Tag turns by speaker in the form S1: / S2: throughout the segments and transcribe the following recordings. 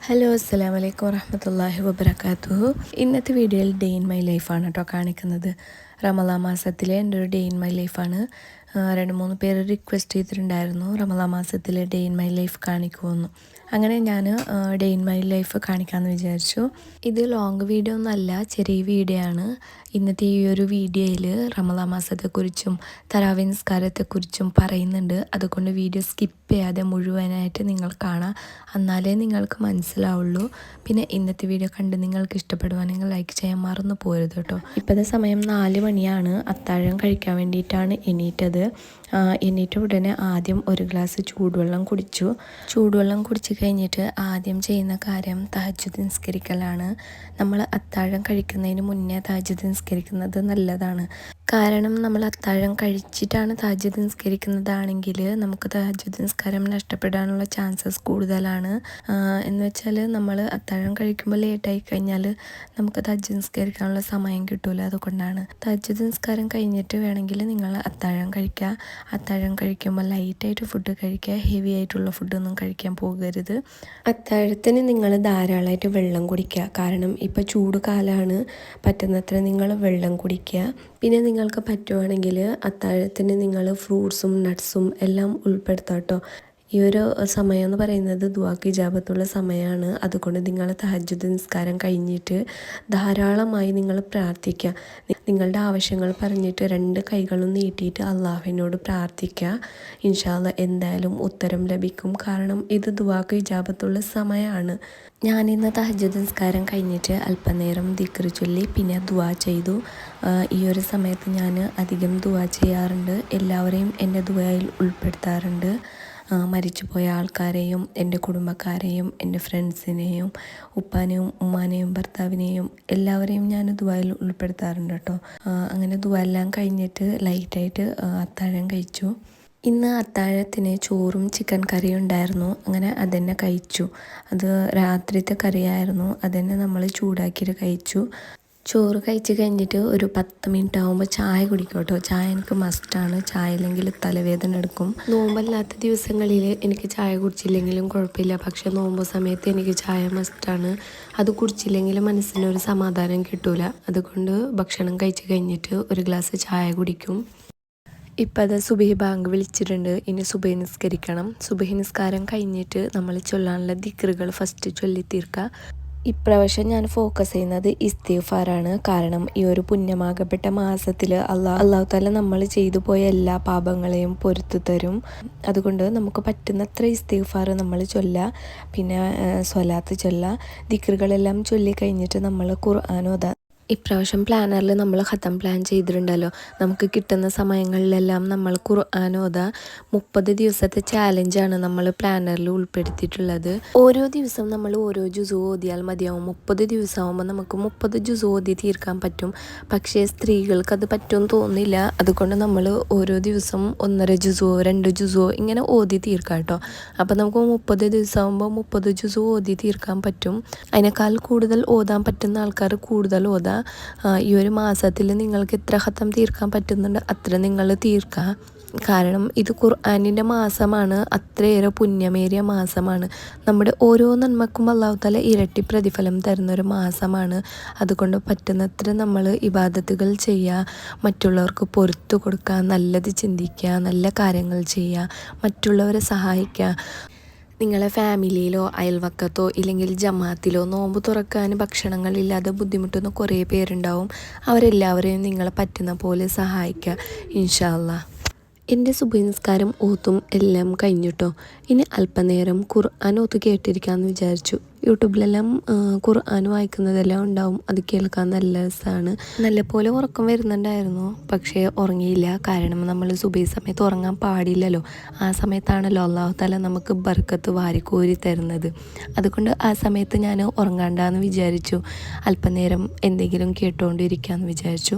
S1: Hello അസ്സലാമു അലൈക്കും വറഹ്മത്തുള്ളാഹി വബറകാതുഹു. ഇന്നത്തെ വീഡിയോയിൽ ഡേ ഇൻ മൈ ലൈഫാണ് കേട്ടോ കാണിക്കുന്നത്. റമളാൻ മാസത്തിലെ എൻ്റെ ഒരു ഡേ ഇൻ മൈ ലൈഫാണ്. 2-3 പേര് റിക്വസ്റ്റ് ചെയ്തിട്ടുണ്ടായിരുന്നു റമളാൻ മാസത്തിലെ ഡേ ഇൻ മൈ ലൈഫ് കാണിക്കുമെന്ന്. അങ്ങനെ ഞാൻ ഡേ ഇൻ മൈ ലൈഫ് കാണിക്കാമെന്ന് വിചാരിച്ചു. ഇത് ലോങ് വീഡിയോ ഒന്നല്ല, ചെറിയ വീഡിയോ ആണ്. ഇന്നത്തെ ഈ ഒരു വീഡിയോയിൽ റമളാൻ മാസത്തെക്കുറിച്ചും തറാവീഹ് നിസ്കാരത്തെക്കുറിച്ചും പറയുന്നുണ്ട്. അതുകൊണ്ട് വീഡിയോ സ്കിപ്പ് ചെയ്യാതെ മുഴുവനായിട്ട് നിങ്ങൾ കാണാം, എന്നാലേ നിങ്ങൾക്ക് മനസ്സിലാവുള്ളൂ. പിന്നെ ഇന്നത്തെ വീഡിയോ കണ്ട് നിങ്ങൾക്ക് ഇഷ്ടപ്പെടുവാണെങ്കിൽ ലൈക്ക് ചെയ്യാൻ മറന്നു പോരുത് കേട്ടോ. ഇപ്പോഴത്തെ സമയം 4 മണിയാണ്. അത്താഴം കഴിക്കാൻ വേണ്ടിയിട്ടാണ് എണീറ്റത്. എണീറ്റ ഉടനെ ആദ്യം ഒരു ഗ്ലാസ് ചൂടുവെള്ളം കുടിച്ചു. ചൂടുവെള്ളം കുടിച്ച് കഴിഞ്ഞിട്ട് ആദ്യം ചെയ്യുന്ന കാര്യം തഹജ്ജുദ് നിസ്കരിക്കലാണ്. നമ്മൾ അത്താഴം കഴിക്കുന്നതിന് മുന്നേ തഹജ്ജുദ് നിസ്കരിക്കുന്നത് നല്ലതാണ്. കാരണം നമ്മൾ അത്താഴം കഴിച്ചിട്ടാണ് തഹജ്ജുദ് നിസ്കരിക്കുന്നതാണെങ്കിൽ നമുക്ക് തഹജ്ജുദ് നിസ്കാരം നഷ്ടപ്പെടാനുള്ള ചാൻസസ് കൂടുതലാണ്. എന്ന് വെച്ചാൽ നമ്മൾ അത്താഴം കഴിക്കുമ്പോൾ ലേറ്റായി കഴിഞ്ഞാൽ നമുക്ക് തഹജ്ജുദ് നിസ്കരിക്കാനുള്ള സമയം കിട്ടില്ല. അതുകൊണ്ടാണ് തഹജ്ജുദ് നിസ്കാരം കഴിഞ്ഞിട്ട് വേണമെങ്കിൽ നിങ്ങൾ അത്താഴം കഴിക്കുക. അത്താഴം കഴിക്കുമ്പോൾ ലൈറ്റായിട്ട് ഫുഡ് കഴിക്കുക, ഹെവി ആയിട്ടുള്ള ഫുഡൊന്നും കഴിക്കാൻ പോകരുത്. അത്താഴത്തിന് നിങ്ങൾ ധാരാളമായിട്ട് വെള്ളം കുടിക്കുക. കാരണം ഇപ്പോൾ ചൂട് കാലമാണ്, പറ്റുന്നത്ര നിങ്ങൾ വെള്ളം കുടിക്കുക. പിന്നെ നിങ്ങൾക്ക് പറ്റുവാണെങ്കിൽ അത്താഴത്തിന് നിങ്ങൾ ഫ്രൂട്ട്സും നട്ട്സും എല്ലാം ഉൾപ്പെടുത്താം കേട്ടോ. ഈ ഒരു സമയം എന്ന് പറയുന്നത് ദുആക്ക് ഇജാബത്തുള്ള സമയമാണ്. അതുകൊണ്ട് നിങ്ങൾ തഹജ്ജുദ് നിസ്കാരം കഴിഞ്ഞിട്ട് ധാരാളമായി നിങ്ങൾ പ്രാർത്ഥിക്കുക. നിങ്ങളുടെ ആവശ്യങ്ങൾ പറഞ്ഞിട്ട് 2 കൈകളും നീട്ടിയിട്ട് അള്ളാഹുവിനോട് പ്രാർത്ഥിക്കുക. ഇൻഷാ അല്ലാഹ് എന്തായാലും ഉത്തരം ലഭിക്കും. കാരണം ഇത് ദുആക്ക് ഇജാബത്തുള്ള സമയമാണ്. ഞാനിന്ന് തഹജ്ജുദ് നിസ്കാരം കഴിഞ്ഞിട്ട് അല്പനേരം ദിക്ർ ചൊല്ലി പിന്നെ ദുആ ചെയ്തു. ഈ ഒരു സമയത്ത് ഞാൻ അധികം ദുആ ചെയ്യാറുണ്ട്. എല്ലാവരെയും എൻ്റെ ദുആയിൽ ഉൾപ്പെടുത്താറുണ്ട്. മരിച്ചുപോയ ആൾക്കാരെയും എൻ്റെ കുടുംബക്കാരെയും എൻ്റെ ഫ്രണ്ട്സിനെയും ഉപ്പാനെയും ഉമ്മാനെയും ഭർത്താവിനെയും എല്ലാവരെയും ഞാൻ ദുആയിൽ ഉൾപ്പെടുത്താറുണ്ട് കേട്ടോ. അങ്ങനെ ദുആ എല്ലാം കഴിഞ്ഞിട്ട് ലൈറ്റായിട്ട് അത്താഴം കഴിച്ചു. ഇന്ന് അത്താഴത്തിന് ചോറും ചിക്കൻ കറിയും ഉണ്ടായിരുന്നു. അങ്ങനെ അതന്നെ കഴിച്ചു. അത് രാത്രിത്തെ കറിയായിരുന്നു, അതന്നെ നമ്മൾ ചൂടാക്കിയിട്ട് കഴിച്ചു. ചോറ് കഴിച്ച് കഴിഞ്ഞിട്ട് ഒരു 10 മിനിറ്റ് ആകുമ്പോൾ ചായ കുടിക്കും കേട്ടോ. ചായ എനിക്ക് മസ്റ്റാണ്. ചായ ഇല്ലെങ്കിൽ തലവേദന എടുക്കും. നോമ്പല്ലാത്ത ദിവസങ്ങളിൽ എനിക്ക് ചായ കുടിച്ചില്ലെങ്കിലും കുഴപ്പമില്ല, പക്ഷെ നോമ്പ് സമയത്ത് എനിക്ക് ചായ മസ്റ്റാണ്. അത് കുടിച്ചില്ലെങ്കിൽ മനസ്സിനൊരു സമാധാനം കിട്ടൂല. അതുകൊണ്ട് ഭക്ഷണം കഴിച്ച് കഴിഞ്ഞിട്ട് ഒരു ഗ്ലാസ് ചായ കുടിക്കും. ഇപ്പം അത് സുബഹി ബാങ്ക് വിളിച്ചിട്ടുണ്ട്. ഇനി സുബഹി നിസ്കരിക്കണം. സുബഹി നിസ്കാരം കഴിഞ്ഞിട്ട് നമ്മൾ ചൊല്ലാനുള്ള ദിക്റുകൾ ഫസ്റ്റ് ചൊല്ലി തീർക്കുക. ഇപ്രാവശ്യം ഞാൻ ഫോക്കസ് ചെയ്യുന്നത് ഇസ്തിഗ്ഫാറാണ്. കാരണം ഈ ഒരു പുണ്യമാകപ്പെട്ട മാസത്തിൽ അള്ളാഹു തആല നമ്മൾ ചെയ്തു പോയ എല്ലാ പാപങ്ങളെയും പൊറുത്തു തരും. അതുകൊണ്ട് നമുക്ക് പറ്റുന്നത്ര ഇസ്തിഗ്ഫാർ നമ്മൾ ചൊല്ലുക. പിന്നെ സ്വലാത്ത് ചൊല്ലുക. ദിക്റുകളെല്ലാം ചൊല്ലി കഴിഞ്ഞിട്ട് നമ്മൾ ഖുർആൻ ഓതുക. ഇപ്രാവശ്യം പ്ലാനറിൽ നമ്മൾ ഖത്തം പ്ലാൻ ചെയ്തിട്ടുണ്ടല്ലോ. നമുക്ക് കിട്ടുന്ന സമയങ്ങളിലെല്ലാം നമ്മൾ ഖുർആൻ ഓതുക. 30 ദിവസത്തെ ചാലഞ്ചാണ് നമ്മൾ പ്ലാനറിൽ ഉൾപ്പെടുത്തിയിട്ടുള്ളത്. ഓരോ ദിവസം നമ്മൾ ഓരോ ജുസു ഓതിയാൽ മതിയാവും. 30 ദിവസമാകുമ്പോൾ നമുക്ക് 30 ജുസു ഓതി തീർക്കാൻ പറ്റും. പക്ഷേ സ്ത്രീകൾക്ക് അത് പറ്റുമെന്ന് തോന്നുന്നില്ല. അതുകൊണ്ട് നമ്മൾ ഓരോ ദിവസം 1.5 ജുസോ 2 ജുസോ ഇങ്ങനെ ഓതി തീർക്കാം കേട്ടോ. അപ്പോൾ നമുക്ക് 30 ദിവസമാകുമ്പോൾ 30 ജുസു ഓതി തീർക്കാൻ പറ്റും. അതിനേക്കാൾ കൂടുതൽ ഓതാൻ പറ്റുന്ന ആൾക്കാർ കൂടുതൽ ഓതാം. ഈ ഒരു മാസത്തിൽ നിങ്ങൾക്ക് എത്ര ഖത്തം തീർക്കാൻ പറ്റുന്നുണ്ട് അത്ര നിങ്ങൾ തീർക്കുക. കാരണം ഇത് ഖുർആനിൻ്റെ മാസമാണ്, അത്രയേറെ പുണ്യമേറിയ മാസമാണ്. നമ്മുടെ ഓരോ നന്മക്കും അല്ലാഹു തആല ഇരട്ടി പ്രതിഫലം തരുന്നൊരു മാസമാണ്. അതുകൊണ്ട് പറ്റുന്നത്ര നമ്മൾ ഇബാദത്തുകൾ ചെയ്യുക, മറ്റുള്ളവർക്ക് പൊറുത്തു കൊടുക്കുക, നല്ലത് ചിന്തിക്കുക, നല്ല കാര്യങ്ങൾ ചെയ്യുക, മറ്റുള്ളവരെ സഹായിക്കുക. നിങ്ങളെ ഫാമിലിയിലോ അയൽവക്കത്തോ ഇല്ലെങ്കിൽ ജമാഅത്തിലോ നോമ്പ് തുറക്കാൻ ഭക്ഷണങ്ങളില്ലാതെ ബുദ്ധിമുട്ടുന്ന കുറേ പേരുണ്ടാവും. അവരെല്ലാവരെയും നിങ്ങളെ പറ്റുന്ന പോലെ സഹായിക്കുക ഇൻഷാ അല്ലാഹ്. എൻ്റെ സുബഹി നിസ്കാരം ഓത്തും എല്ലാം കഴിഞ്ഞിട്ടോ. ഇനി അല്പനേരം ഖുർആൻ ഓത്ത് കേട്ടിരിക്കാമെന്ന് വിചാരിച്ചു. യൂട്യൂബിലെല്ലാം ഖുർആൻ വായിക്കുന്നതെല്ലാം ഉണ്ടാവും, അത് കേൾക്കാൻ നല്ല രസമാണ്. നല്ലപോലെ ഉറക്കം വരുന്നുണ്ടായിരുന്നു, പക്ഷേ ഉറങ്ങിയില്ല. കാരണം നമ്മൾ സുബഹി സമയത്ത് ഉറങ്ങാൻ പാടില്ലല്ലോ. ആ സമയത്താണല്ലോ അല്ലാഹു തആല നമുക്ക് ബർക്കത്ത് വാരിക്കോരി തരുന്നത്. അതുകൊണ്ട് ആ സമയത്ത് ഞാൻ ഉറങ്ങാണ്ടാന്ന് വിചാരിച്ചു. അല്പനേരം എന്തെങ്കിലും കേട്ടുകൊണ്ടിരിക്കാമെന്ന് വിചാരിച്ചു.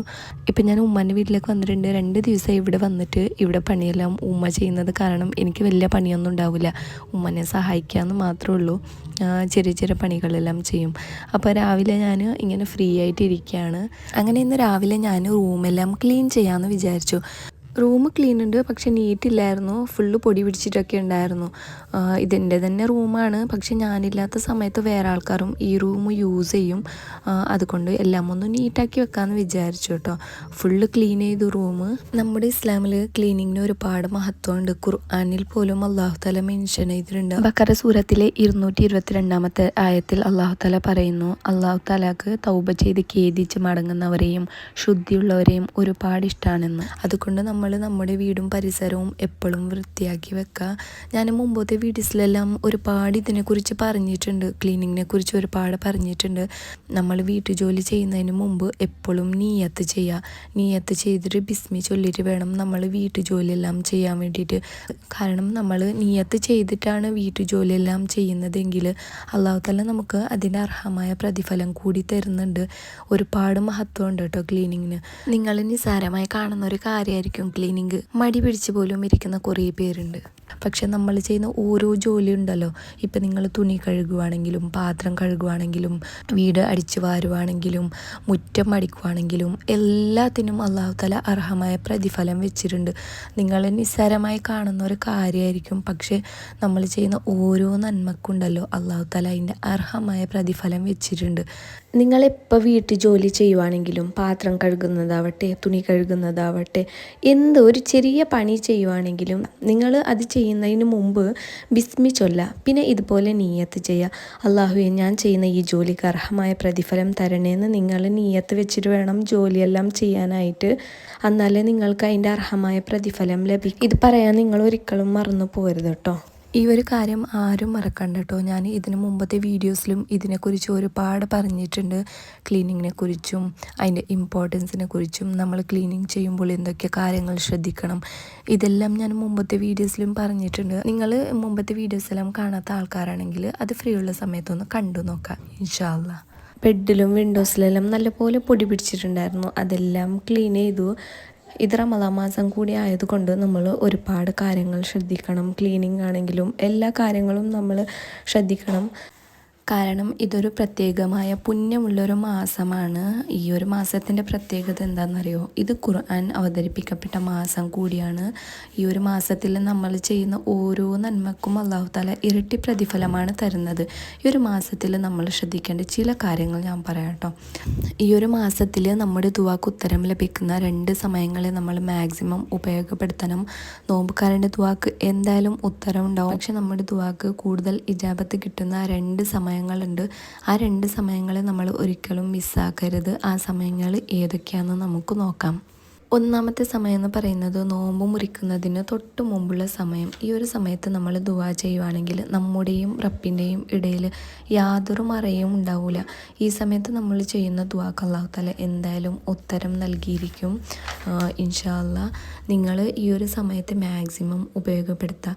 S1: ഇപ്പം ഞാൻ ഉമ്മാൻ്റെ വീട്ടിലേക്ക് വന്നിട്ടുണ്ട്. 2 ദിവസം ഇവിടെ വന്നിട്ട് ഇവിടെ പണിയെല്ലാം ഉമ്മ ചെയ്യുന്നത് കാരണം എനിക്ക് വലിയ പണിയൊന്നും ഉണ്ടാവില്ല. ഉമ്മനെ സഹായിക്കാമെന്ന് മാത്രമേ ഉള്ളൂ. ചെറിയ ചെറിയ പണികളെല്ലാം ചെയ്യും. അപ്പോൾ രാവിലെ ഞാൻ ഇങ്ങനെ ഫ്രീ ആയിട്ട് ഇരിക്കുകയാണ്. അങ്ങനെ ഇന്ന് രാവിലെ ഞാൻ റൂമെല്ലാം ക്ലീൻ ചെയ്യാമെന്ന് വിചാരിച്ചു. റൂം ക്ലീൻ ഉണ്ട്, പക്ഷെ നീറ്റില്ലായിരുന്നു, ഫുള്ള് പൊടി പിടിച്ചിട്ടൊക്കെ ഉണ്ടായിരുന്നു. ഇതെൻ്റെ തന്നെ റൂമാണ്, പക്ഷെ ഞാനില്ലാത്ത സമയത്ത് വേറെ ആൾക്കാരും ഈ റൂം യൂസ് ചെയ്യും. അതുകൊണ്ട് എല്ലാം ഒന്ന് നീറ്റാക്കി വെക്കാമെന്ന് വിചാരിച്ചു കേട്ടോ. ഫുള്ള് ക്ലീൻ ചെയ്തു റൂം. നമ്മുടെ ഇസ്ലാമിൽ ക്ലീനിങ്ങിന് ഒരുപാട് മഹത്വമുണ്ട്. ഖുർആനിൽ പോലും അള്ളാഹു തആല മെൻഷൻ ചെയ്തിട്ടുണ്ട്. ബഖറ സൂറത്തിലെ 222 ആയത്തിൽ അള്ളാഹു തആല പറയുന്നു, അള്ളാഹു തആലക്ക് തൗബ ചെയ്ത് ഖേദിച്ച് മടങ്ങുന്നവരെയും ശുദ്ധിയുള്ളവരെയും ഒരുപാട് ഇഷ്ടമാണെന്ന്. അതുകൊണ്ട് നമ്മൾ നമ്മുടെ വീടും പരിസരവും എപ്പോഴും വൃത്തിയാക്കി വെക്കുക. ഞാൻ മുമ്പത്തെ വീഡിയോസിലെല്ലാം ഒരുപാട് ഇതിനെക്കുറിച്ച് പറഞ്ഞിട്ടുണ്ട്, ക്ലീനിങ്ങിനെ കുറിച്ച് ഒരുപാട് പറഞ്ഞിട്ടുണ്ട്. നമ്മൾ വീട്ടുജോലി ചെയ്യുന്നതിന് മുമ്പ് എപ്പോഴും നിയ്യത്ത് ചെയ്യുക. നിയ്യത്ത് ചെയ്തിട്ട് ബിസ്മി ചൊല്ലിയിട്ട് വേണം നമ്മൾ വീട്ടുജോലിയെല്ലാം ചെയ്യാൻ വേണ്ടിയിട്ട്. കാരണം നമ്മൾ നിയ്യത്ത് ചെയ്തിട്ടാണ് വീട്ടുജോലിയെല്ലാം ചെയ്യുന്നതെങ്കിൽ അള്ളാഹു തആല നമുക്ക് അതിൻ്റെ അർഹമായ പ്രതിഫലം കൂടി തരുന്നുണ്ട്. ഒരുപാട് മഹത്വമുണ്ട് കേട്ടോ ക്ലീനിങ്ങിന്. നിങ്ങൾ നിസ്സാരമായി കാണുന്ന ഒരു കാര്യമായിരിക്കും ക്ലീനിങ്. മടി പിടിച്ച് പോലും ഇരിക്കുന്ന കുറേ പേരുണ്ട്. പക്ഷെ നമ്മൾ ചെയ്യുന്ന ഓരോ ജോലി ഉണ്ടല്ലോ, ഇപ്പം നിങ്ങൾ തുണി കഴുകുവാണെങ്കിലും പാത്രം കഴുകുവാണെങ്കിലും വീട് അടിച്ചു വാരുവാണെങ്കിലും മുറ്റം അടിക്കുവാണെങ്കിലും എല്ലാത്തിനും അള്ളാഹു തആല അർഹമായ പ്രതിഫലം വെച്ചിട്ടുണ്ട്. നിങ്ങൾ നിസ്സാരമായി കാണുന്ന ഒരു കാര്യമായിരിക്കും, പക്ഷെ നമ്മൾ ചെയ്യുന്ന ഓരോ നന്മക്കുണ്ടല്ലോ അള്ളാഹു തആല അതിൻ്റെ അർഹമായ പ്രതിഫലം വെച്ചിട്ടുണ്ട്. നിങ്ങളെപ്പോൾ വീട്ടു ജോലി ചെയ്യുവാണെങ്കിലും പാത്രം കഴുകുന്നതാവട്ടെ തുണി കഴുകുന്നതാവട്ടെ എന്ത് ഒരു ചെറിയ പണി ചെയ്യുവാണെങ്കിലും നിങ്ങൾ അത് ചെയ്യുന്നതിന് മുമ്പ് ബിസ്മി ചൊല്ല. പിന്നെ ഇതുപോലെ നിയ്യത്ത് ചെയ്യുക, അള്ളാഹുവേ ഞാൻ ചെയ്യുന്ന ഈ ജോലിക്ക് അർഹമായ പ്രതിഫലം തരണേന്ന് നിങ്ങൾ നിയ്യത്ത് വെച്ചിട്ട് വേണം ജോലിയെല്ലാം ചെയ്യാനായിട്ട്. എന്നാലേ നിങ്ങൾക്ക് അതിൻ്റെ അർഹമായ പ്രതിഫലം ലഭിക്കും. ഇത് പറയാൻ നിങ്ങൾ ഒരിക്കലും മറന്നു പോകരുത് കേട്ടോ. ഈ ഒരു കാര്യം ആരും മറക്കണ്ട കേട്ടോ. ഞാൻ ഇതിന് മുമ്പത്തെ വീഡിയോസിലും ഇതിനെക്കുറിച്ച് ഒരുപാട് പറഞ്ഞിട്ടുണ്ട്. ക്ലീനിങ്ങിനെ കുറിച്ചും അതിൻ്റെ ഇമ്പോർട്ടൻസിനെ കുറിച്ചും നമ്മൾ ക്ലീനിങ് ചെയ്യുമ്പോൾ എന്തൊക്കെ കാര്യങ്ങൾ ശ്രദ്ധിക്കണം, ഇതെല്ലാം ഞാൻ മുമ്പത്തെ വീഡിയോസിലും പറഞ്ഞിട്ടുണ്ട്. നിങ്ങൾ മുമ്പത്തെ വീഡിയോസെല്ലാം കാണാത്ത ആൾക്കാരാണെങ്കിൽ അത് ഫ്രീ ഉള്ള സമയത്തൊന്ന് കണ്ടു നോക്കാം ഇൻഷാ അല്ലാ. ബെഡിലും വിൻഡോസിലെല്ലാം നല്ലപോലെ പൊടി പിടിച്ചിട്ടുണ്ടായിരുന്നു, അതെല്ലാം ക്ലീൻ ചെയ്തു. ഇത് റമദാൻ മാസം കൂടി ആയതുകൊണ്ട് നമ്മൾ ഒരുപാട് കാര്യങ്ങൾ ശ്രദ്ധിക്കണം. ക്ലീനിങ് ആണെങ്കിലും എല്ലാ കാര്യങ്ങളും നമ്മൾ ശ്രദ്ധിക്കണം. കാരണം ഇതൊരു പ്രത്യേകമായ പുണ്യമുള്ളൊരു മാസമാണ്. ഈ ഒരു മാസത്തിൻ്റെ പ്രത്യേകത എന്താണെന്നറിയോ? ഇത് ഖുർആൻ അവതരിപ്പിക്കപ്പെട്ട മാസം കൂടിയാണ്. ഈ ഒരു മാസത്തിൽ നമ്മൾ ചെയ്യുന്ന ഓരോ നന്മക്കും അല്ലാഹു തആല ഇരട്ടി പ്രതിഫലമാണ് തരുന്നത്. ഈ ഒരു മാസത്തിൽ നമ്മൾ ശ്രദ്ധിക്കേണ്ട ചില കാര്യങ്ങൾ ഞാൻ പറയാം കേട്ടോ. ഈ ഒരു മാസത്തിൽ നമ്മുടെ ദുആക്ക് ഉത്തരം ലഭിക്കുന്ന 2 സമയങ്ങളെ നമ്മൾ മാക്സിമം ഉപയോഗപ്പെടുത്തണം. നോമ്പുകാരൻ്റെ ദുആക്ക് എന്തായാലും ഉത്തരം ഉണ്ടാവും, പക്ഷെ നമ്മുടെ ദുആക്ക് കൂടുതൽ ഇജാബത്ത് കിട്ടുന്ന 2 സമയങ്ങളുണ്ട്. ആ 2 സമയങ്ങളെ നമ്മൾ ഒരിക്കലും മിസ്സാക്കരുത്. ആ സമയങ്ങൾ ഏതൊക്കെയാണെന്ന് നമുക്ക് നോക്കാം. ഒന്നാമത്തെ സമയം എന്ന് പറയുന്നത് നോമ്പ് മുറിക്കുന്നതിന് തൊട്ട് മുമ്പുള്ള സമയം. ഈ ഒരു സമയത്ത് നമ്മൾ ദുആ ചെയ്യുവാണെങ്കിൽ നമ്മുടെയും റബ്ബിൻ്റെയും ഇടയിൽ യാതൊരു മറയും ഉണ്ടാവില്ല. ഈ സമയത്ത് നമ്മൾ ചെയ്യുന്ന ദുആക്ക് അല്ലാഹു തആല എന്തായാലും ഉത്തരം നൽകിയിരിക്കും ഇൻഷാ അല്ലാ. നിങ്ങൾ ഈ ഒരു സമയത്ത് മാക്സിമം ഉപയോഗപ്പെടുത്തുക.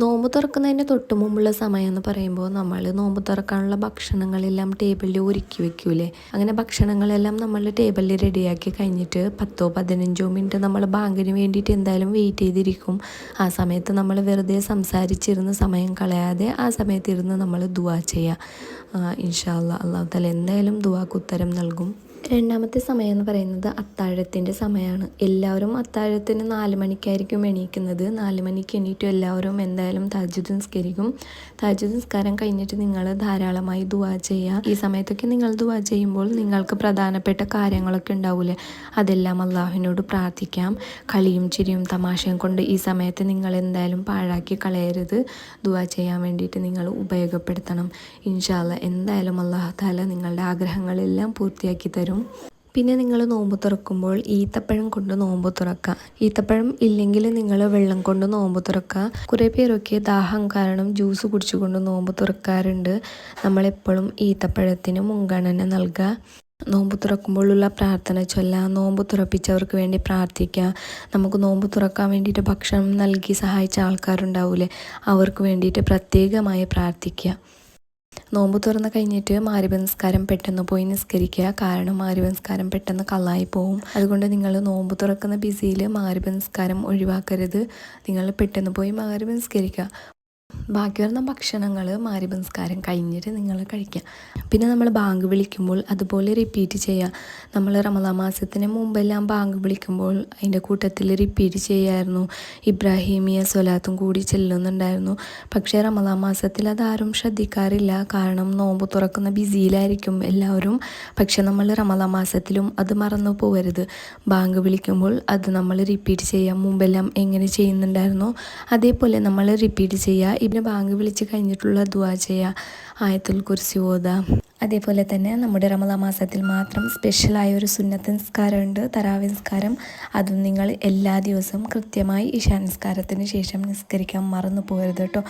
S1: നോമ്പ് തുറക്കുന്നതിന് തൊട്ട് മുമ്പുള്ള സമയം എന്ന് പറയുമ്പോൾ നമ്മൾ നോമ്പ് തുറക്കാനുള്ള ഭക്ഷണങ്ങളെല്ലാം ടേബിളിൽ ഒരുക്കി വെക്കൂലേ, അങ്ങനെ ഭക്ഷണങ്ങളെല്ലാം നമ്മൾ ടേബിളിൽ റെഡിയാക്കി കഴിഞ്ഞിട്ട് 10-15 മിനിറ്റ് നമ്മൾ ബാങ്കിന് വേണ്ടിയിട്ട് എന്തായാലും വെയിറ്റ് ചെയ്തിരിക്കും. ആ സമയത്ത് നമ്മൾ വെറുതെ സംസാരിച്ചിരുന്ന് സമയം കളയാതെ ആ സമയത്ത് ഇരുന്ന് നമ്മൾ ദുആ ചെയ്യുക. ഇൻഷാ അല്ലാ അല്ലാഹു തആല എന്തായാലും ദുആക്ക് ഉത്തരം നൽകും. രണ്ടാമത്തെ സമയം എന്ന് പറയുന്നത് അത്താഴത്തിൻ്റെ സമയമാണ്. എല്ലാവരും അത്താഴത്തിന് 4 മണിക്കായിരിക്കും എണീക്കുന്നത്. 4 മണിക്ക് എണീറ്റ് എല്ലാവരും എന്തായാലും തഹജ്ജുദ് നിസ്കരിക്കും. തഹജ്ജുദ് നിസ്കാരം കഴിഞ്ഞിട്ട് നിങ്ങൾ ധാരാളമായി ദുആ ചെയ്യുക. ഈ സമയത്തൊക്കെ നിങ്ങൾ ദുആ ചെയ്യുമ്പോൾ നിങ്ങൾക്ക് പ്രധാനപ്പെട്ട കാര്യങ്ങളൊക്കെ ഉണ്ടാവില്ലേ, അതെല്ലാം അള്ളാഹുവിനോട് പ്രാർത്ഥിക്കാം. കളിയും ചിരിയും തമാശയും കൊണ്ട് ഈ സമയത്ത് നിങ്ങൾ എന്തായാലും പാഴാക്കി കളയരുത്. ദുആ ചെയ്യാൻ വേണ്ടിയിട്ട് നിങ്ങൾ ഉപയോഗപ്പെടുത്തണം. ഇൻഷാ അല്ലാ എന്തായാലും അല്ലാഹു തആല നിങ്ങളുടെ ആഗ്രഹങ്ങളെല്ലാം പൂർത്തിയാക്കി തരും. പിന്നെ നിങ്ങൾ നോമ്പ് തുറക്കുമ്പോൾ ഈത്തപ്പഴം കൊണ്ട് നോമ്പ് തുറക്കുക. ഈത്തപ്പഴം ഇല്ലെങ്കിൽ നിങ്ങൾ വെള്ളം കൊണ്ട് നോമ്പ് തുറക്കുക. കുറേ പേരൊക്കെ ദാഹം കാരണം ജ്യൂസ് കുടിച്ചുകൊണ്ട് നോമ്പ് തുറക്കാറുണ്ട്. നമ്മളെപ്പോഴും ഈത്തപ്പഴത്തിന് മുൻഗണന നൽകുക. നോമ്പ് തുറക്കുമ്പോഴുള്ള പ്രാർത്ഥന ചൊല്ലുക. നോമ്പ് തുറപ്പിച്ചവർക്ക് വേണ്ടി പ്രാർത്ഥിക്കുക. നമുക്ക് നോമ്പ് തുറക്കാൻ വേണ്ടിയിട്ട് ഭക്ഷണം നൽകി സഹായിച്ച ആൾക്കാരുണ്ടാവില്ലേ, അവർക്ക് വേണ്ടിയിട്ട് പ്രത്യേകമായി പ്രാർത്ഥിക്കുക. നോമ്പ് തുറന്ന് കഴിഞ്ഞിട്ട് മഗ്‌രിബ് നിസ്കാരം പെട്ടെന്ന് പോയി നിസ്കരിക്കുക. കാരണം മഗ്‌രിബ് നിസ്കാരം പെട്ടെന്ന് കളായി പോവും. അതുകൊണ്ട് നിങ്ങൾ നോമ്പ് തുറക്കുന്ന ബിസിയിൽ മഗ്‌രിബ് നിസ്കാരം ഒഴിവാക്കരുത്. നിങ്ങൾ പെട്ടെന്ന് പോയി മഗ്‌രിബ് നിസ്കരിക്കുക. ബാക്കി വരുന്ന ഭക്ഷണങ്ങൾ മാരിബ് നിസ്കാരം കഴിഞ്ഞിട്ട് നിങ്ങൾ കഴിക്കുക. പിന്നെ നമ്മൾ ബാങ്ക് വിളിക്കുമ്പോൾ അതുപോലെ റിപ്പീറ്റ് ചെയ്യുക. നമ്മൾ റമദാൻ മാസത്തിന് മുമ്പെല്ലാം ബാങ്ക് വിളിക്കുമ്പോൾ അതിൻ്റെ കൂട്ടത്തിൽ റിപ്പീറ്റ് ചെയ്യായിരുന്നു, ഇബ്രാഹിമിയ സ്വലാത്തും കൂടി ചെല്ലുന്നുണ്ടായിരുന്നു. പക്ഷേ റമദാൻ മാസത്തിൽ അതാരും ശ്രദ്ധിക്കാറില്ല, കാരണം നോമ്പ് തുറക്കുന്ന ബിസിയിലായിരിക്കും എല്ലാവരും. പക്ഷെ നമ്മൾ റമദാൻ മാസത്തിലും അത് മറന്നു പോകരുത്. ബാങ്ക് വിളിക്കുമ്പോൾ അത് നമ്മൾ റിപ്പീറ്റ് ചെയ്യുക. മുമ്പെല്ലാം എങ്ങനെ ചെയ്യുന്നുണ്ടായിരുന്നോ അതേപോലെ നമ്മൾ റിപ്പീറ്റ് ചെയ്യുക. ഇതിന് ബാങ്ക് വിളിച്ച് കഴിഞ്ഞിട്ടുള്ള ദുആ ചെയ്യുക, ആയത്തുൽ കുർസി ഓതുക. അതേപോലെ തന്നെ നമ്മുടെ റമദാൻ മാസത്തിൽ മാത്രം സ്പെഷ്യലായ ഒരു സുന്നത്ത് നിസ്കാരമുണ്ട്, തറാവി നിസ്കാരം. അതും നിങ്ങൾ എല്ലാ ദിവസവും കൃത്യമായി ഇശാ നിസ്കാരത്തിന് ശേഷം നിസ്കരിക്കാൻ മറന്നു പോകരുത് കേട്ടോ.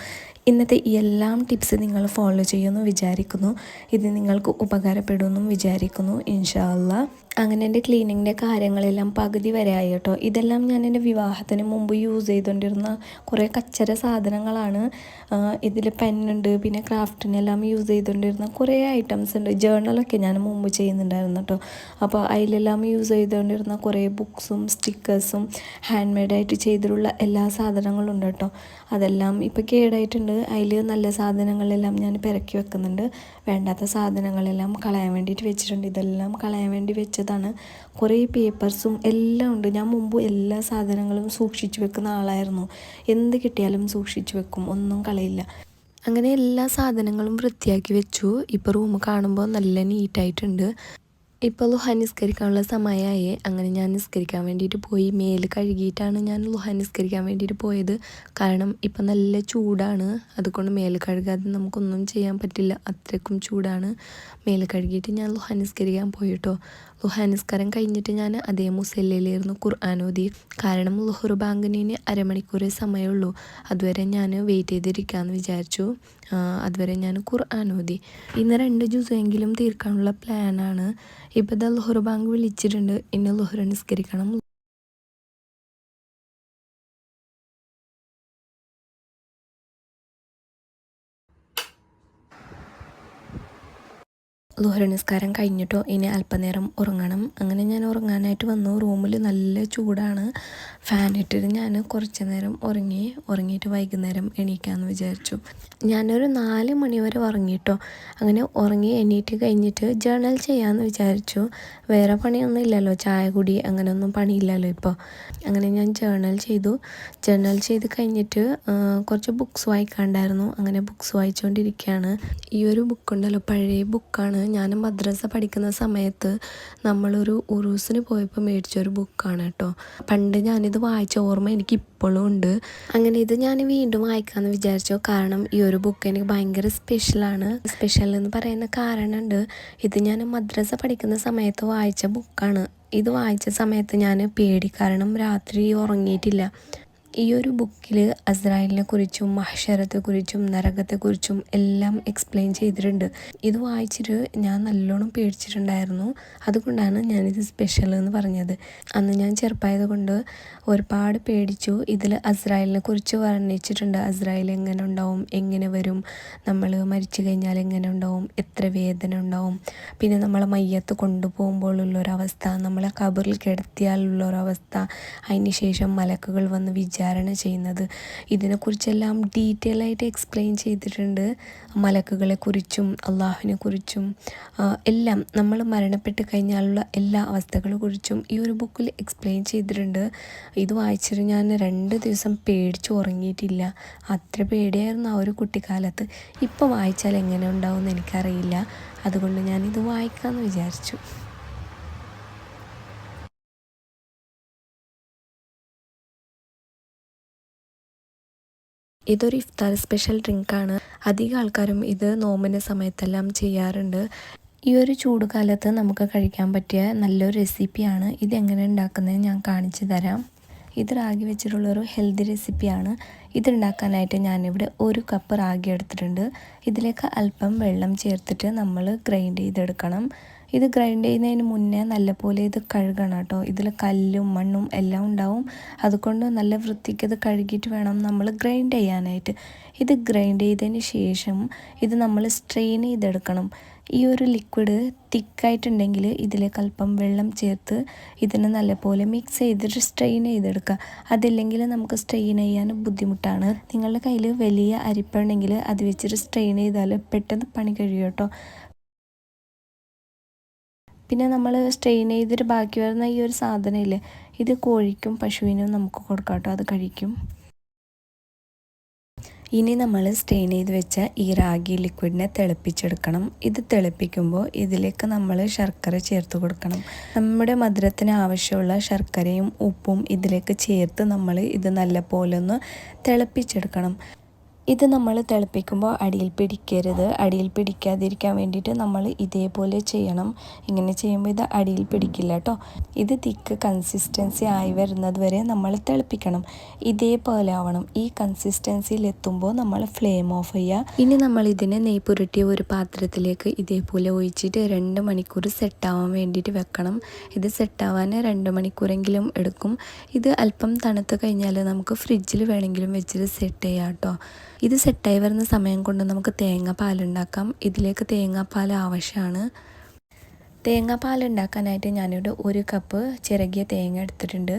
S1: ഇന്നത്തെ ഈ എല്ലാം ടിപ്സ് നിങ്ങൾ ഫോളോ ചെയ്യുമെന്ന് വിചാരിക്കുന്നു. ഇത് നിങ്ങൾക്ക് ഉപകാരപ്പെടുമെന്നും വിചാരിക്കുന്നു ഇൻഷാ അല്ലാഹ്. അങ്ങനെ എൻ്റെ ക്ലീനിങ്ങിൻ്റെ കാര്യങ്ങളെല്ലാം പകുതി വരെ ആയി കേട്ടോ. ഇതെല്ലാം ഞാൻ എൻ്റെ വിവാഹത്തിന് മുമ്പ് യൂസ് ചെയ്തുകൊണ്ടിരുന്ന കുറേ കച്ചറ സാധനങ്ങളാണ്. ഇതിൽ പെന്നുണ്ട്, പിന്നെ ക്രാഫ്റ്റിനെല്ലാം യൂസ് ചെയ്തുകൊണ്ടിരുന്ന കുറേ ഐറ്റംസ് ഉണ്ട്. ജേർണലൊക്കെ ഞാൻ മുമ്പ് ചെയ്യുന്നുണ്ടായിരുന്നു കേട്ടോ. അപ്പോൾ അതിലെല്ലാം യൂസ് ചെയ്തുകൊണ്ടിരുന്ന കുറേ ബുക്സും സ്റ്റിക്കേഴ്സും ഹാൻഡ് മെയ്ഡായിട്ട് ചെയ്തിട്ടുള്ള എല്ലാ സാധനങ്ങളും ഉണ്ട് കേട്ടോ. അതെല്ലാം ഇപ്പോൾ കേടായിട്ടുണ്ട്. അതിൽ നല്ല സാധനങ്ങളെല്ലാം ഞാൻ പെരക്കി വെക്കുന്നുണ്ട്. വേണ്ടാത്ത സാധനങ്ങളെല്ലാം കളയാൻ വേണ്ടിയിട്ട് വെച്ചിട്ടുണ്ട്. ഇതെല്ലാം കളയാൻ വേണ്ടി വെച്ചതാണ്. കുറേ പേപ്പർസും എല്ലാം ഉണ്ട്. ഞാൻ മുമ്പ് എല്ലാ സാധനങ്ങളും സൂക്ഷിച്ചു വെക്കുന്ന ആളായിരുന്നു. എന്ത് കിട്ടിയാലും സൂക്ഷിച്ചു വെക്കും, ഒന്നും കളയില്ല. അങ്ങനെ എല്ലാ സാധനങ്ങളും വൃത്തിയാക്കി വെച്ചു. ഇപ്പോൾ റൂം കാണുമ്പോൾ നല്ല നീറ്റായിട്ടുണ്ട്. ഇപ്പോൾ ലുഹ നിസ്കരിക്കാനുള്ള സമയമായി. അങ്ങനെ ഞാൻ നിസ്കരിക്കാൻ വേണ്ടിയിട്ട് പോയി. മേല് കഴുകിയിട്ടാണ് ഞാൻ ലുഹ നിസ്കരിക്കാൻ വേണ്ടിയിട്ട് പോയത്. കാരണം ഇപ്പം നല്ല ചൂടാണ്, അതുകൊണ്ട് മേല് കഴുകാതെ നമുക്കൊന്നും ചെയ്യാൻ പറ്റില്ല, അത്രയ്ക്കും ചൂടാണ്. മേല് കഴുകിയിട്ട് ഞാൻ ലുഹ നിസ്കരിക്കാൻ പോയിട്ടോ. ലുഹ നിസ്കാരം കഴിഞ്ഞിട്ട് ഞാൻ അതേ മുസല്ലയിലായിരുന്നു ഖുർആൻ ഓതി. കാരണം ലുഹർ ബാങ്കിന് അരമണിക്കൂറേ സമയമുള്ളൂ. അതുവരെ ഞാൻ വെയിറ്റ് ചെയ്തിരിക്കാമെന്ന് വിചാരിച്ചു. അതുവരെ ഞാൻ ഖുർആൻ ഓതി. ഇന്ന് 2 ജുസെങ്കിലും തീർക്കാനുള്ള പ്ലാനാണ്. ഇപ്പോൾ ഇതാ ലുഹർ ബാങ്ക് വിളിച്ചിട്ടുണ്ട്, ഇന്ന് ലുഹർ നിസ്കരിക്കണം. ളുഹർ നിസ്കാരം കഴിഞ്ഞിട്ടോ ഇനി അല്പനേരം ഉറങ്ങണം. അങ്ങനെ ഞാൻ ഉറങ്ങാനായിട്ട് വന്നു. റൂമിൽ നല്ല ചൂടാണ്. ഫാൻ ഇട്ടിട്ട് ഞാൻ കുറച്ച് നേരം ഉറങ്ങിയിട്ട് വൈകുന്നേരം എണീക്കാമെന്ന് വിചാരിച്ചു. ഞാനൊരു 4 മണി വരെ ഉറങ്ങിയിട്ടോ. അങ്ങനെ ഉറങ്ങി എണീറ്റ് കഴിഞ്ഞിട്ട് ജേർണൽ ചെയ്യാമെന്ന് വിചാരിച്ചു. വേറെ പണിയൊന്നും ഇല്ലല്ലോ, ചായ കുടി അങ്ങനെയൊന്നും പണിയില്ലല്ലോ ഇപ്പോൾ. അങ്ങനെ ഞാൻ ജേർണൽ ചെയ്ത് കഴിഞ്ഞിട്ട് കുറച്ച് ബുക്സ് വായിക്കാണ്ടായിരുന്നു. അങ്ങനെ ബുക്സ് വായിച്ചുകൊണ്ടിരിക്കുകയാണ്. ഈ ഒരു ബുക്കുണ്ടല്ലോ, പഴയ ബുക്കാണ്. ഞാൻ മദ്രസ പഠിക്കുന്ന സമയത്ത് നമ്മളൊരു ഉറൂസിന് പോയപ്പോൾ മേടിച്ചൊരു ബുക്കാണ് കേട്ടോ. പണ്ട് ഞാനിത് വായിച്ച ഓർമ്മ എനിക്ക് ഇപ്പോഴും ഉണ്ട്. അങ്ങനെ ഇത് ഞാൻ വീണ്ടും വായിക്കാമെന്ന് വിചാരിച്ചു. കാരണം ഈ ഒരു ബുക്ക് എനിക്ക് ഭയങ്കര സ്പെഷ്യലാണ്. സ്പെഷ്യൽ എന്ന് പറയുന്ന കാരണമുണ്ട്. ഇത് ഞാൻ മദ്രസ പഠിക്കുന്ന സമയത്ത് വായിച്ച ബുക്കാണ്. ഇത് വായിച്ച സമയത്ത് ഞാൻ പേടി, കാരണം രാത്രി ഉറങ്ങിയിട്ടില്ല. ഈ ഒരു ബുക്കിൽ അസ്രായേലിനെ കുറിച്ചും മഹ്ശറത്തെക്കുറിച്ചും നരകത്തെക്കുറിച്ചും എല്ലാം എക്സ്പ്ലെയിൻ ചെയ്തിട്ടുണ്ട്. ഇത് വായിച്ചിട്ട് ഞാൻ നല്ലോണം പേടിച്ചിട്ടുണ്ടായിരുന്നു. അതുകൊണ്ടാണ് ഞാനിത് സ്പെഷ്യൽ എന്ന് പറഞ്ഞത്. അന്ന് ഞാൻ ചെറുപ്പമായത് കൊണ്ട് ഒരുപാട് പേടിച്ചു. ഇതിൽ അസ്രായേലിനെ കുറിച്ച് വർണ്ണിച്ചിട്ടുണ്ട്. അസ്രായേൽ എങ്ങനെ ഉണ്ടാവും, എങ്ങനെ വരും, നമ്മൾ മരിച്ചു കഴിഞ്ഞാൽ എങ്ങനെ ഉണ്ടാവും, എത്ര വേദന ഉണ്ടാവും, പിന്നെ നമ്മളെ മയ്യത്ത് കൊണ്ടുപോകുമ്പോഴുള്ളൊരവസ്ഥ, നമ്മളെ ഖബറിൽ കിടത്തിയാലുള്ളൊരവസ്ഥ, അതിന് ശേഷം മലക്കുകൾ വന്ന് വിചാരണ ചെയ്യുന്നത്, ഇതിനെക്കുറിച്ചെല്ലാം ഡീറ്റെയിൽ ആയിട്ട് എക്സ്പ്ലെയിൻ ചെയ്തിട്ടുണ്ട്. മലക്കുകളെ കുറിച്ചും അള്ളാഹുവിനെ കുറിച്ചും എല്ലാം, നമ്മൾ മരണപ്പെട്ട് കഴിഞ്ഞാലുള്ള എല്ലാ അവസ്ഥകളെ കുറിച്ചും ഈ ഒരു ബുക്കിൽ എക്സ്പ്ലെയിൻ ചെയ്തിട്ടുണ്ട്. ഇത് വായിച്ചിട്ട് ഞാൻ 2 ദിവസം പേടിച്ച് ഉറങ്ങിയിട്ടില്ല. അത്ര പേടിയായിരുന്നു ആ ഒരു കുട്ടിക്കാലത്ത്. ഇപ്പോൾ വായിച്ചാൽ എങ്ങനെ ഉണ്ടാവുമെന്ന് എനിക്കറിയില്ല. അതുകൊണ്ട് ഞാനിത് വായിക്കാമെന്ന് വിചാരിച്ചു. ഇതൊരു ഇഫ്താർ സ്പെഷ്യൽ ഡ്രിങ്കാണ്. അധികം ആൾക്കാരും ഇത് നോമ്പിൻ്റെ സമയത്തെല്ലാം ചെയ്യാറുണ്ട്. ഈ ഒരു ചൂട് കാലത്ത് നമുക്ക് കഴിക്കാൻ പറ്റിയ നല്ലൊരു റെസിപ്പിയാണ്. ഇതെങ്ങനെ ഉണ്ടാക്കുന്നത് ഞാൻ കാണിച്ചു തരാം. ഇത് റാഗി വെച്ചിട്ടുള്ളൊരു ഹെൽത്തി റെസിപ്പിയാണ്. ഇതുണ്ടാക്കാനായിട്ട് ഞാനിവിടെ 1 കപ്പ് റാഗി എടുത്തിട്ടുണ്ട്. ഇതിലേക്ക് അല്പം വെള്ളം ചേർത്തിട്ട് നമ്മൾ ഗ്രൈൻഡ് ചെയ്തെടുക്കണം. ഇത് ഗ്രൈൻഡ് ചെയ്യുന്നതിന് മുന്നേ നല്ലപോലെ ഇത് കഴുകണം കേട്ടോ. ഇതിൽ കല്ലും മണ്ണും എല്ലാം ഉണ്ടാവും. അതുകൊണ്ട് നല്ല വൃത്തിക്ക് ഇത് കഴുകിയിട്ട് വേണം നമ്മൾ ഗ്രൈൻഡ് ചെയ്യാനായിട്ട്. ഇത് ഗ്രൈൻഡ് ചെയ്തതിന് ശേഷം ഇത് നമ്മൾ സ്ട്രെയിൻ ചെയ്തെടുക്കണം. ഈ ഒരു ലിക്വിഡ് തിക്കായിട്ടുണ്ടെങ്കിൽ ഇതിലേക്ക് അല്പം വെള്ളം ചേർത്ത് ഇതിനെ നല്ലപോലെ മിക്സ് ചെയ്തിട്ട് സ്ട്രെയിൻ ചെയ്തെടുക്കുക. അതില്ലെങ്കിൽ നമുക്ക് സ്ട്രെയിൻ ചെയ്യാൻ ബുദ്ധിമുട്ടാണ്. നിങ്ങളുടെ കയ്യിൽ വലിയ അരിപ്പ അത് വെച്ചിട്ട് സ്ട്രെയിൻ ചെയ്താൽ പെട്ടെന്ന് പണി കഴിയും കേട്ടോ. പിന്നെ നമ്മൾ സ്ട്രെയിൻ ചെയ്തിട്ട് ബാക്കി വരുന്ന ഈ ഒരു സാധനമില്ലേ, ഇത് കോഴിക്കും പശുവിനും നമുക്ക് കൊടുക്കാം കേട്ടോ, അത് കഴിക്കും. ഇനി നമ്മൾ സ്ട്രെയിൻ ചെയ്ത് വെച്ച ഈ റാഗി ലിക്വിഡിനെ തിളപ്പിച്ചെടുക്കണം. ഇത് തിളപ്പിക്കുമ്പോൾ ഇതിലേക്ക് നമ്മൾ ശർക്കര ചേർത്ത് കൊടുക്കണം. നമ്മുടെ മധുരത്തിന് ആവശ്യമുള്ള ശർക്കരയും ഉപ്പും ഇതിലേക്ക് ചേർത്ത് നമ്മൾ ഇത് നല്ലപോലെ ഒന്ന് തിളപ്പിച്ചെടുക്കണം. ഇത് നമ്മൾ തിളപ്പിക്കുമ്പോൾ അടിയിൽ പിടിക്കരുത്. അടിയിൽ പിടിക്കാതിരിക്കാൻ വേണ്ടിയിട്ട് നമ്മൾ ഇതേപോലെ ചെയ്യണം. ഇങ്ങനെ ചെയ്യുമ്പോൾ ഇത് അടിയിൽ പിടിക്കില്ല കേട്ടോ. ഇത് തിക്ക് കൺസിസ്റ്റൻസി ആയി വരുന്നത് വരെ നമ്മൾ തിളപ്പിക്കണം. ഇതേപോലെ ആവണം. ഈ കൺസിസ്റ്റൻസിയിൽ എത്തുമ്പോൾ നമ്മൾ ഫ്ലെയിം ഓഫ് ചെയ്യുക. ഇനി നമ്മൾ ഇതിനെ നെയ്യ് പുരട്ടിയ ഒരു പാത്രത്തിലേക്ക് ഇതേപോലെ ഒഴിച്ചിട്ട് 2 മണിക്കൂർ സെറ്റാവാൻ വേണ്ടിയിട്ട് വെക്കണം. ഇത് സെറ്റാവാൻ 2 മണിക്കൂറെങ്കിലും എടുക്കും. ഇത് അല്പം തണുത്ത് കഴിഞ്ഞാൽ നമുക്ക് ഫ്രിഡ്ജിൽ വേണമെങ്കിലും വെച്ചിട്ട് സെറ്റ് ചെയ്യാം കേട്ടോ. ഇത് സെറ്റായി വരുന്ന സമയം കൊണ്ട് നമുക്ക് തേങ്ങാപ്പാൽ ഉണ്ടാക്കാം. ഇതിലേക്ക് തേങ്ങാപ്പാൽ ആവശ്യമാണ്. തേങ്ങാപ്പാൽ ഉണ്ടാക്കാനായിട്ട് ഞാനിവിടെ 1 കപ്പ് ചിരകിയ തേങ്ങ എടുത്തിട്ടുണ്ട്.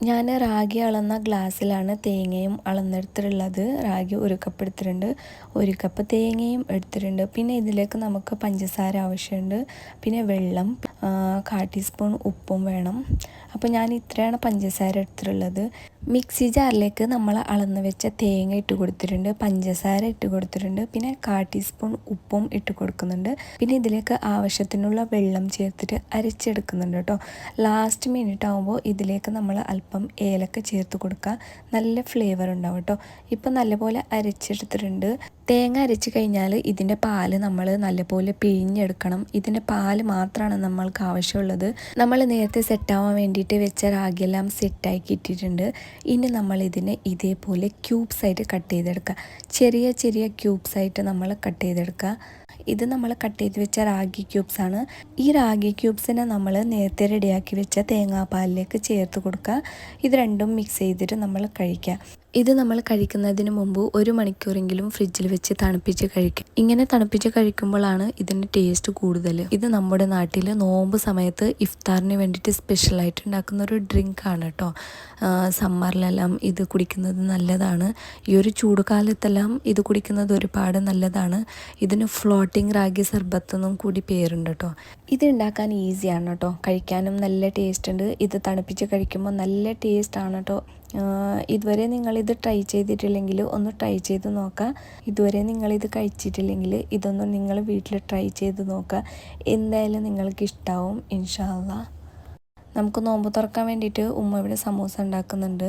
S1: ഞാൻ റാഗി അളന്ന ഗ്ലാസ്സിലാണ് തേങ്ങയും അളന്നെടുത്തിട്ടുള്ളത്. റാഗി 1 കപ്പ് എടുത്തിട്ടുണ്ട്, 1 കപ്പ് തേങ്ങയും എടുത്തിട്ടുണ്ട്. പിന്നെ ഇതിലേക്ക് നമുക്ക് പഞ്ചസാര ആവശ്യമുണ്ട്, പിന്നെ വെള്ളം, 1/4 ടീസ്പൂൺ ഉപ്പും വേണം. അപ്പോൾ ഞാൻ ഇത്രയാണ് പഞ്ചസാര എടുത്തിട്ടുള്ളത്. മിക്സി ജാറിലേക്ക് നമ്മൾ അളന്ന് വെച്ച തേങ്ങ ഇട്ട് കൊടുത്തിട്ടുണ്ട്, പഞ്ചസാര ഇട്ട് കൊടുത്തിട്ടുണ്ട്, പിന്നെ 1/4 ടീസ്പൂൺ ഉപ്പും ഇട്ട് കൊടുക്കുന്നുണ്ട്. പിന്നെ ഇതിലേക്ക് ആവശ്യത്തിനുള്ള വെള്ളം ചേർത്തിട്ട് അരച്ചെടുക്കുന്നുണ്ട് കേട്ടോ. ലാസ്റ്റ് മിനിറ്റ് ആകുമ്പോൾ ഇതിലേക്ക് നമ്മൾ അല്പം ഏലക്ക ചേർത്ത് കൊടുക്കുക. നല്ല ഫ്ലേവർ ഉണ്ടാവും കേട്ടോ. ഇപ്പം നല്ലപോലെ അരച്ചെടുത്തിട്ടുണ്ട്. തേങ്ങ അരച്ച് കഴിഞ്ഞാൽ ഇതിൻ്റെ പാല് നമ്മൾ നല്ലപോലെ പിഴിഞ്ഞെടുക്കണം. ഇതിൻ്റെ പാല് മാത്രമാണ് നമ്മൾക്ക് ആവശ്യമുള്ളത്. നമ്മൾ നേരത്തെ സെറ്റാവാൻ വേണ്ടിയിട്ട് വെച്ച റാഗിയെല്ലാം സെറ്റാക്കി ഇട്ടിട്ടുണ്ട്. ഇനി നമ്മൾ ഇതിനെ ഇതേപോലെ ക്യൂബ്സായിട്ട് കട്ട് ചെയ്തെടുക്കുക. ചെറിയ ചെറിയ ക്യൂബ്സായിട്ട് നമ്മൾ കട്ട് ചെയ്തെടുക്കുക. ഇത് നമ്മൾ കട്ട് ചെയ്ത് വെച്ച റാഗി ക്യൂബ്സാണ്. ഈ റാഗി ക്യൂബ്സിനെ നമ്മൾ നേരത്തെ റെഡിയാക്കി വെച്ച തേങ്ങാപ്പാലിലേക്ക് ചേർത്ത് കൊടുക്കുക. ഇത് രണ്ടും മിക്സ് ചെയ്തിട്ട് നമ്മൾ കഴിക്കുക. ഇത് നമ്മൾ കഴിക്കുന്നതിന് മുമ്പ് 1 മണിക്കൂറെങ്കിലും ഫ്രിഡ്ജിൽ വെച്ച് തണുപ്പിച്ച് കഴിക്കുക. ഇങ്ങനെ തണുപ്പിച്ച് കഴിക്കുമ്പോഴാണ് ഇതിൻ്റെ ടേസ്റ്റ് കൂടുതൽ. ഇത് നമ്മുടെ നാട്ടിൽ നോമ്പ് സമയത്ത് ഇഫ്താറിന് വേണ്ടിയിട്ട് സ്പെഷ്യലായിട്ട് ഉണ്ടാക്കുന്ന ഒരു ഡ്രിങ്കാണ് കേട്ടോ. സമ്മറിലെല്ലാം ഇത് കുടിക്കുന്നത് നല്ലതാണ്. ഈ ഒരു ചൂടുകാലത്തെല്ലാം ഇത് കുടിക്കുന്നത് ഒരുപാട് നല്ലതാണ്. ഇതിന് ഫ്ലോട്ടിംഗ് റാഗി സർബത്ത് എന്നും കൂടി പേരുണ്ട് കേട്ടോ. ഇത് ഉണ്ടാക്കാൻ ഈസിയാണ് കേട്ടോ. കഴിക്കാനും നല്ല ടേസ്റ്റ് ഉണ്ട്. ഇത് തണുപ്പിച്ച് കഴിക്കുമ്പോൾ നല്ല ടേസ്റ്റാണ് കേട്ടോ. ഇതുവരെ നിങ്ങളിത് ട്രൈ ചെയ്തിട്ടില്ലെങ്കിൽ ഒന്ന് ട്രൈ ചെയ്ത് നോക്കുക. ഇതുവരെ നിങ്ങളിത് കഴിച്ചിട്ടില്ലെങ്കിൽ ഇതൊന്നും നിങ്ങൾ വീട്ടിൽ ട്രൈ ചെയ്ത് നോക്കുക. എന്തായാലും നിങ്ങൾക്ക് ഇഷ്ടമാവും ഇൻഷാ അല്ലാഹ്. നമുക്ക് നോമ്പ് തുറക്കാൻ വേണ്ടിയിട്ട് ഉമ്മ ഇവിടെ സമൂസ ഉണ്ടാക്കുന്നുണ്ട്.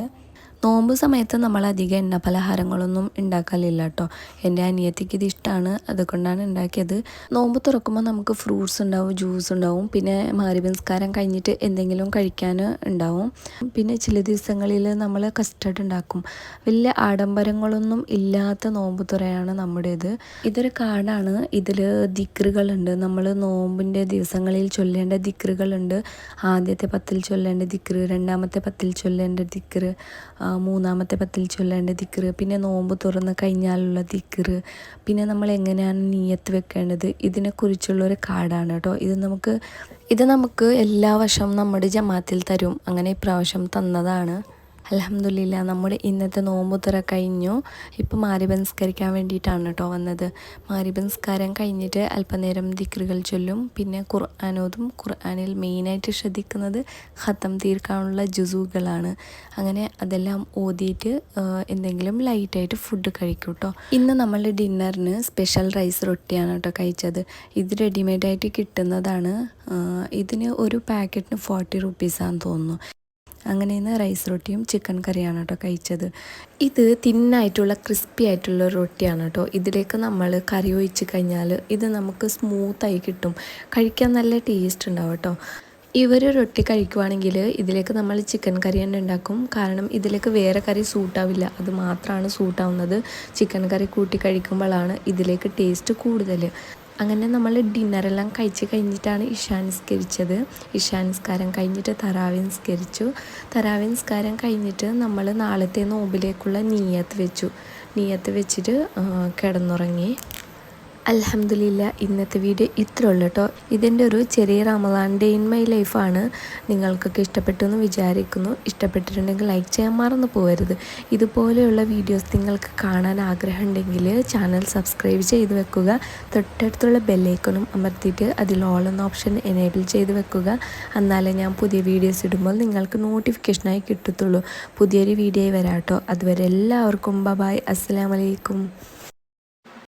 S1: നോമ്പ് സമയത്ത് നമ്മൾ അധികം എണ്ണ പലഹാരങ്ങളൊന്നും ഉണ്ടാക്കലില്ല കേട്ടോ. എൻ്റെ അനിയത്തിക്ക് ഇത് ഇഷ്ടമാണ്, അതുകൊണ്ടാണ് ഉണ്ടാക്കിയത്. നോമ്പ് തുറക്കുമ്പോൾ നമുക്ക് ഫ്രൂട്ട്സ് ഉണ്ടാവും, ജ്യൂസ് ഉണ്ടാവും, പിന്നെ മഗ്‌രിബ് നിസ്കാരം കഴിഞ്ഞിട്ട് എന്തെങ്കിലും കഴിക്കാൻ ഉണ്ടാവും. പിന്നെ ചില ദിവസങ്ങളിൽ നമ്മൾ കസ്റ്റർഡ് ഉണ്ടാക്കും. വലിയ ആഡംബരങ്ങളൊന്നും ഇല്ലാത്ത നോമ്പ് തുറയാണ് നമ്മുടേത്. ഇതൊരു കാർഡാണ്. ഇതിൽ ദിക്റുകളുണ്ട്. നമ്മൾ നോമ്പിൻ്റെ ദിവസങ്ങളിൽ ചൊല്ലേണ്ട ദിക്റുകളുണ്ട്. ആദ്യത്തെ 10 ചൊല്ലേണ്ട ദിക്റ്, രണ്ടാമത്തെ 10 ചൊല്ലേണ്ട ദിക്റ്, മൂന്നാമത്തെ 10 ചൊല്ലേണ്ട ദിക്റ്, പിന്നെ നോമ്പ് തുറന്ന് കഴിഞ്ഞാലുള്ള ദിക്റ്, പിന്നെ നമ്മൾ എങ്ങനെയാണ് നിയ്യത്ത് വെക്കേണ്ടത്, ഇതിനെക്കുറിച്ചുള്ളൊരു കാർഡാണ് കേട്ടോ. ഇത് നമുക്ക് എല്ലാ വർഷവും നമ്മുടെ ജമാത്തിൽ തരും. അങ്ങനെ ഇപ്രാവശ്യം തന്നതാണ്. അൽഹംദുലില്ലാ, നമ്മുടെ ഇന്നത്തെ നോമ്പ് തുറ കഴിഞ്ഞു. ഇപ്പോൾ മഗ്‌രിബ് നിസ്കരിക്കാൻ വേണ്ടിയിട്ടാണ് കേട്ടോ വന്നത്. മഗ്‌രിബ് നിസ്കാരം കഴിഞ്ഞിട്ട് അല്പനേരം ദിക്റുകൾ ചൊല്ലും, പിന്നെ ഖുർആൻ ഓതും. ഖുർആനിൽ മെയിനായിട്ട് ശ്രദ്ധിക്കുന്നത് ഖത്തം തീർക്കാനുള്ള ജുസുകളാണ്. അങ്ങനെ അതെല്ലാം ഓതിയിട്ട് എന്തെങ്കിലും ലൈറ്റായിട്ട് ഫുഡ് കഴിക്കും കേട്ടോ. ഇന്ന് നമ്മൾ ഡിന്നറിന് സ്പെഷ്യൽ റൈസ് റൊട്ടിയാണ് കേട്ടോ കഴിച്ചത്. ഇത് റെഡിമെയ്ഡായിട്ട് കിട്ടുന്നതാണ്. ഇതിന് ഒരു പാക്കറ്റിന് 40 റുപ്പീസാന്ന് തോന്നുന്നു. അങ്ങനെയാണ് റൈസ് റൊട്ടിയും ചിക്കൻ കറിയാണ് കേട്ടോ കഴിച്ചത്. ഇത് തിന്നായിട്ടുള്ള ക്രിസ്പി ആയിട്ടുള്ള റൊട്ടിയാണ് കേട്ടോ. ഇതിലേക്ക് നമ്മൾ കറി ഒഴിച്ച് കഴിഞ്ഞാൽ ഇത് നമുക്ക് സ്മൂത്തായി കിട്ടും. കഴിക്കാൻ നല്ല ടേസ്റ്റ് ഉണ്ടാവും കേട്ടോ. ഇവർ റൊട്ടി കഴിക്കുവാണെങ്കിൽ ഇതിലേക്ക് നമ്മൾ ചിക്കൻ കറി തന്നെ ഉണ്ടാക്കും. കാരണം ഇതിലേക്ക് വേറെ കറി സൂട്ടാവില്ല, അത് മാത്രമാണ് സൂട്ടാവുന്നത്. ചിക്കൻ കറി കൂട്ടി കഴിക്കുമ്പോഴാണ് ഇതിലേക്ക് ടേസ്റ്റ് കൂടുതൽ. അങ്ങനെ നമ്മൾ ഡിന്നറെല്ലാം കഴിച്ച് കഴിഞ്ഞിട്ടാണ് ഇശാ നിസ്കരിച്ചത്. ഇശാ നിസ്കാരം കഴിഞ്ഞിട്ട് തറാവി നിസ്കരിച്ചു. തറാവി നിസ്കാരം കഴിഞ്ഞിട്ട് നമ്മൾ നാളത്തെ നോമ്പിലേക്കുള്ള നിയ്യത്ത് വെച്ചിട്ട് കിടന്നുറങ്ങി. അൽഹംദുലില്ലാ, ഇന്നത്തെ വീഡിയോ ഇത്രേ ഉള്ളൂ കേട്ടോ. ഇതിൻ്റെ ഒരു ചെറിയ റമളാൻ ഡേ ഇൻ മൈ ലൈഫാണ്. നിങ്ങൾക്കൊക്കെ ഇഷ്ടപ്പെട്ടു എന്ന് വിചാരിക്കുന്നു. ഇഷ്ടപ്പെട്ടിട്ടുണ്ടെങ്കിൽ ലൈക്ക് ചെയ്യാൻ മറന്നു പോകരുത്. ഇതുപോലെയുള്ള വീഡിയോസ് നിങ്ങൾക്ക് കാണാൻ ആഗ്രഹമുണ്ടെങ്കിൽ ചാനൽ സബ്സ്ക്രൈബ് ചെയ്ത് വെക്കുക. തൊട്ടടുത്തുള്ള ബെല്ലൈക്കണും അമർത്തിയിട്ട് അതിൽ ഓൾ എന്ന ഓപ്ഷൻ എനേബിൾ ചെയ്ത് വെക്കുക. എന്നാലേ ഞാൻ പുതിയ വീഡിയോസ് ഇടുമ്പോൾ നിങ്ങൾക്ക് നോട്ടിഫിക്കേഷനായി കിട്ടത്തുള്ളൂ. പുതിയൊരു വീഡിയോ വരാം കേട്ടോ. അതുവരെ എല്ലാവർക്കും ബൈ. അസ്സലാമു അലൈക്കും.